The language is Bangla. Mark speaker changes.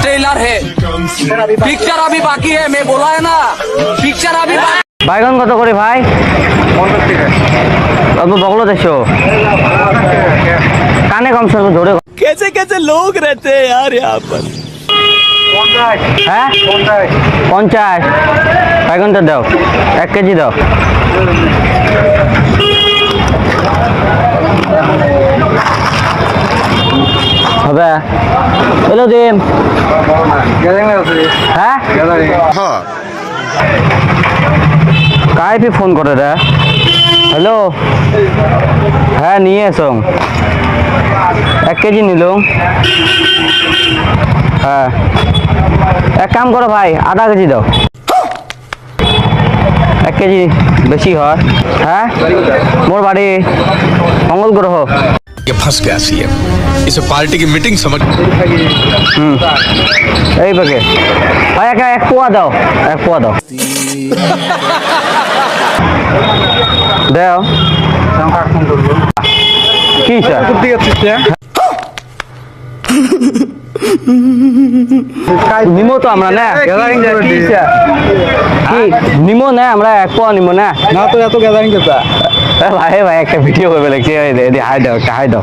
Speaker 1: ट्रेलर है, पिक्चर अभी बाकी है, मैं बोला है ना, पिक्चर अभी
Speaker 2: বাইগন কত করে ভাই? 50 টাকা। अब बगलो देखो काने कम से जोड़े
Speaker 1: कैसे कैसे लोग रहते हैं यार यहाँ पर।
Speaker 2: হ্যাঁ 50 বাইগনটা দাও 1 কেজি দাও। হবে হ্যালো দিন হ্যাঁ কাই পে ফোন করে রে হ্যালো হ্যাঁ নিয়ে এসো 1 কেজি নিলো হ্যাঁ এক কাম করো ভাই আধা কেজি দাও 1 কেজি বেশি হয় হ্যাঁ মোর বাড়ি মঙ্গল গ্রহ
Speaker 3: ये फंस गया सीएम इसे पार्टी की मीटिंग समझ
Speaker 2: এই পাকে ভাই এক পোয়া দাও দাও কি স্যার নিমো তো আমরা না কি নিমো না আমরা এক পোয়া নিমো না
Speaker 4: না তো এত গ্যাদারিং করতে
Speaker 2: ভাই একটা ভিডিও করবে লাগছে হাই দাও